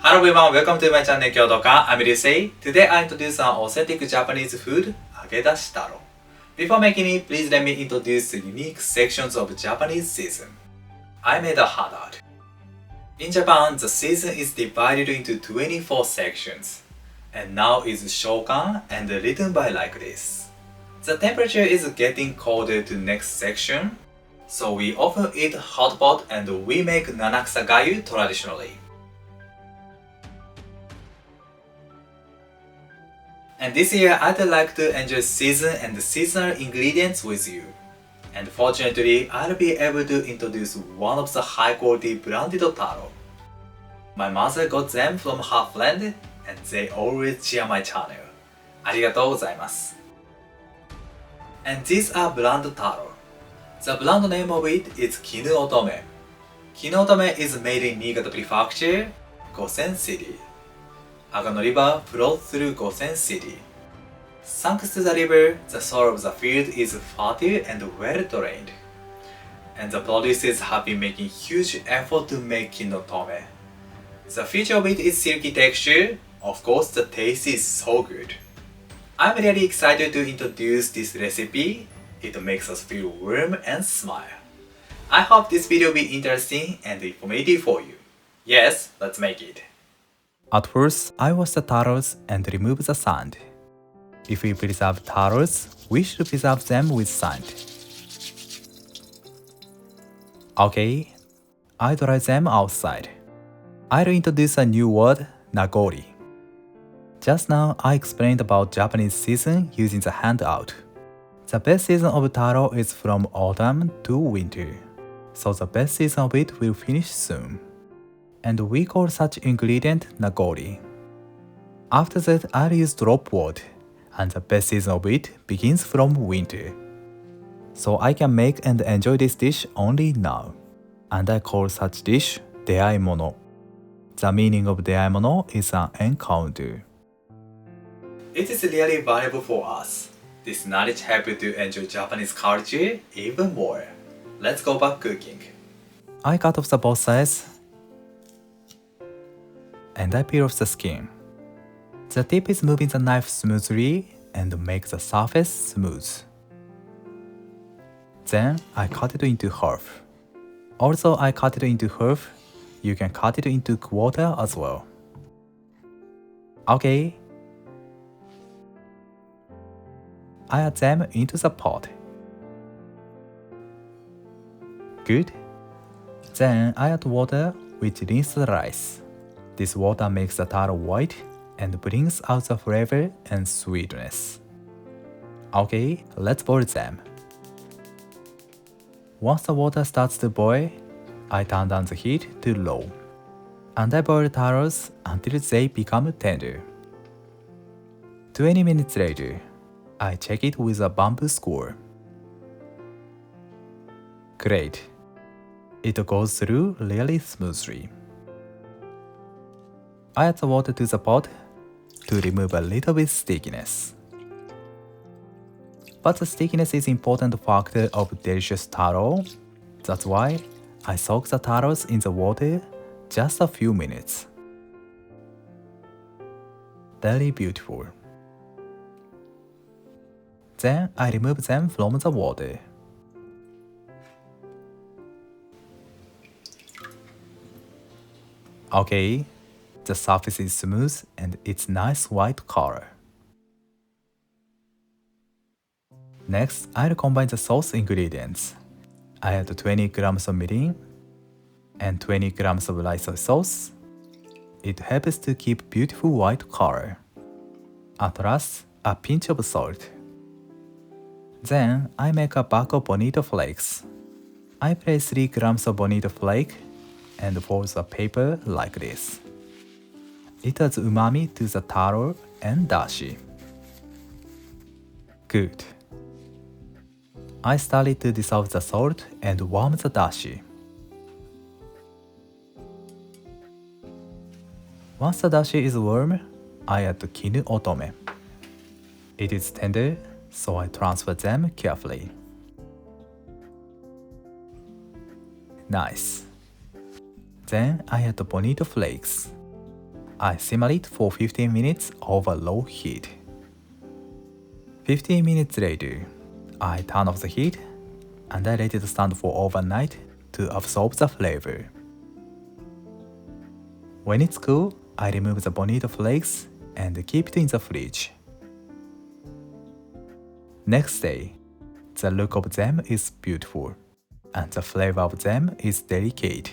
Hello everyone, welcome to my channel Kyotoka. I'm Ryusei. Today I introduce an authentic Japanese food, Agedashi Taro. Before making it, please let me introduce the unique sections of Japanese season. I made a handout. In Japan, the season is divided into 24 sections, and now is shokan and written by like this. The temperature is getting colder to next section, so we often eat hot pot and we make nanaksa gayu traditionally. And this year I'd like to enjoy season and seasonal ingredients with you. And fortunately, I'll be able to introduce one of the high quality branded taro. My mother got them from her friend and they always cheer my channel. ありがとうございます。And these are brand Taro. The brand name of it is Kinu Otome. Kinu Otome is made in Niigata Prefecture, Gosen City. Agano River flows through Gosen City. Thanks to the river, the soil of the field is fertile and well drained. And the producers have been making huge effort to make Kinu Otome. The feature of it is silky texture. Of course, the taste is so good. I'm really excited to introduce this recipe. It makes us feel warm and smile. I hope this video will be interesting and informative for you. Yes, let's make it. At first, I wash the taros and remove the sand. If we preserve taros, we should preserve them with sand. Okay, I dry them outside. I'll introduce a new word, nagori. Just now, I explained about Japanese season using the handout. The best season of taro is from autumn to winter, so the best season of it will finish soon. And we call such ingredient nagori. After that, I'll use drop wood, and the best season of it begins from winter. So I can make and enjoy this dish only now, and I call such dish deaimono. The meaning of deaimono is an encounter. It is really valuable for us. This knowledge helps you to enjoy Japanese culture even more. Let's go back cooking. I cut off the both sides and I peel off the skin. The tip is moving the knife smoothly and make the surface smooth. Then I cut it into half. Also, I cut it into half. You can cut it into quarter as well. Okay. I add them into the pot. Good. Then I add water which rinse the rice. This water makes the taro white and brings out the flavor and sweetness. Okay, let's boil them. Once the water starts to boil, I turn down the heat to low. And I boil taros until they become tender. 20 minutes later, I check it with a bamboo skewer. Great. It goes through really smoothly. I add the water to the pot to remove a little bit stickiness. But the stickiness is an important factor of delicious taro. That's why I soak the taros in the water just a few minutes. Very beautiful. Then I remove them from the water. Okay, the surface is smooth and it's nice white color. Next, I'll combine the sauce ingredients. I add 20 grams of mirin and 20 grams of Ryusei sauce. It helps to keep beautiful white color. At last, a pinch of salt. Then I make a bag of bonito flakes. I place 3 grams of bonito flake and fold the paper like this. It adds umami to the taro and dashi. Good. I started to dissolve the salt and warm the dashi. Once the dashi is warm, I add Kinu Otome. It is tender, so I transfer them carefully. Nice. Then I add bonito flakes. I simmer it for 15 minutes over low heat. 15 minutes later, I turn off the heat and I let it stand for overnight to absorb the flavor. When it's cool, I remove the bonito flakes and keep it in the fridge. Next day, the look of them is beautiful, and the flavor of them is delicate.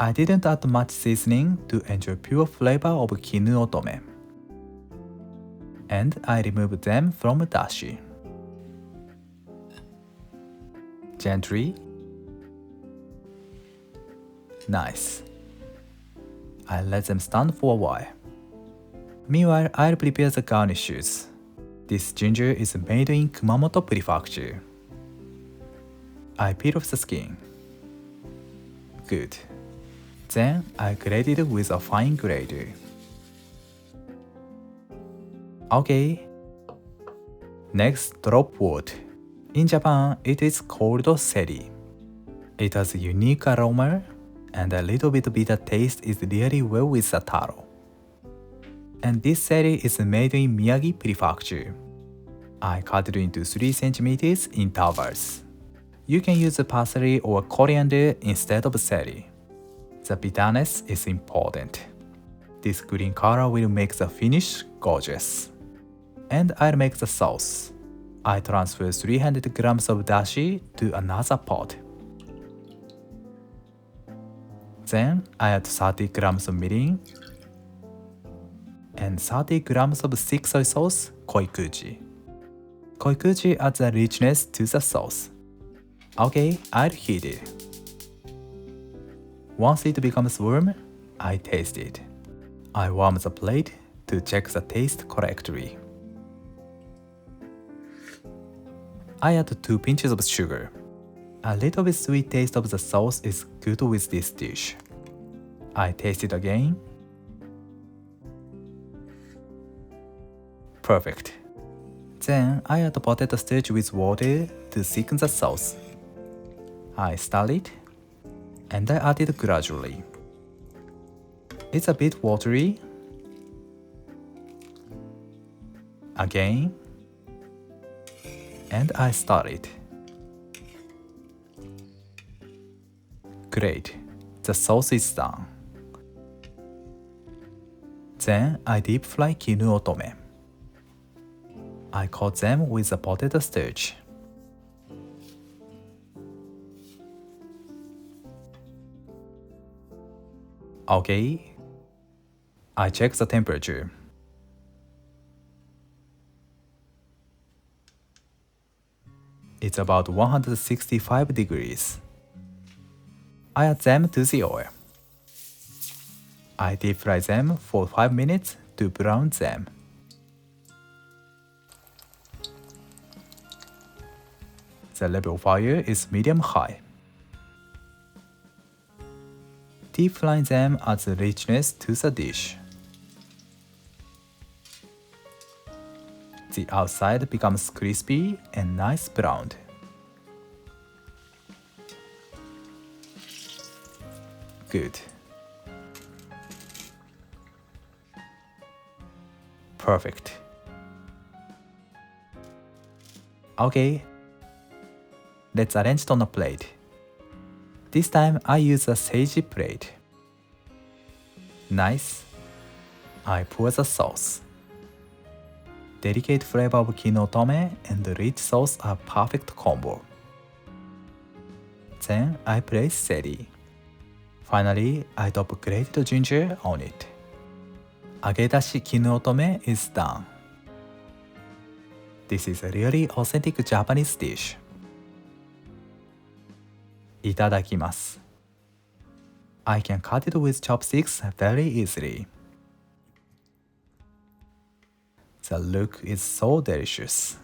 I didn't add much seasoning to enjoy pure flavor of kinu otome. And I removed them from dashi. Gently. Nice. I let them stand for a while. Meanwhile, I'll prepare the garnishes. This ginger is made in Kumamoto Prefecture. I peel off the skin. Good. Then I grate it with a fine grater. Okay. Next, drop wood. In Japan, it is called seri. It has a unique aroma, and a little bit bitter taste is really well with the taro. And this seri is made in Miyagi Prefecture. I cut it into 3 cm intervals. You can use parsley or coriander instead of seri. The bitterness is important. This green color will make the finish gorgeous. And I'll make the sauce. I transfer 300 grams of dashi to another pot. Then I add 30 grams of mirin and 30 grams of thick soy sauce, koikuchi. Koikuchi adds a richness to the sauce. Okay, I'll heat it. Once it becomes warm, I taste it. I warm the plate to check the taste correctly. I add 2 pinches of sugar. A little bit sweet taste of the sauce is good with this dish. I taste it again. Perfect. Then I add potato starch with water to thicken the sauce. I stir it, and I add it gradually. It's a bit watery. Again, and I stir it. Great, the sauce is done. Then I deep fry kinu otome. I coat them with the potato starch. Okay, I check the temperature. It's about 165 degrees. I add them to the oil. I deep fry them for 5 minutes to brown them. The level of fire is medium-high. Deep frying them adds richness to the dish. The outside becomes crispy and nice browned. Good. Perfect. Okay. Let's arrange it on a plate. This time I use a seiji plate. Nice. I pour the sauce. Delicate flavor of kinu otome and the rich sauce are perfect combo. Then I place seri. Finally, I top grated ginger on it. Agedashi kinu otome is done. This is a really authentic Japanese dish. Itadakimasu. I can cut it with chopsticks very easily. The look is so delicious.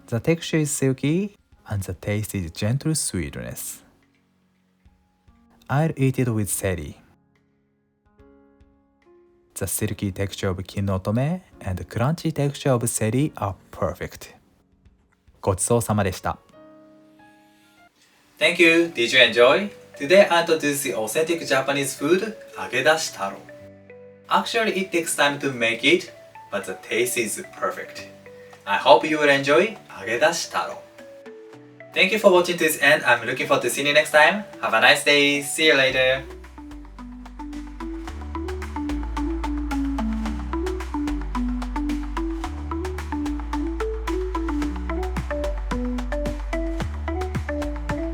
The texture is silky and the taste is gentle sweetness. I'll eat it with seri. The silky texture of kinu otome and the crunchy texture of seri are perfect. ごちそうさまでした。Thank you. Did you enjoy? Today I introduce the authentic Japanese food, Agedashi Taro. Actually, it takes time to make it, but the taste is perfect. I hope you will enjoy Agedashi Taro. Thank you for watching to this end. I'm looking forward to seeing you next time. Have a nice day. See you later.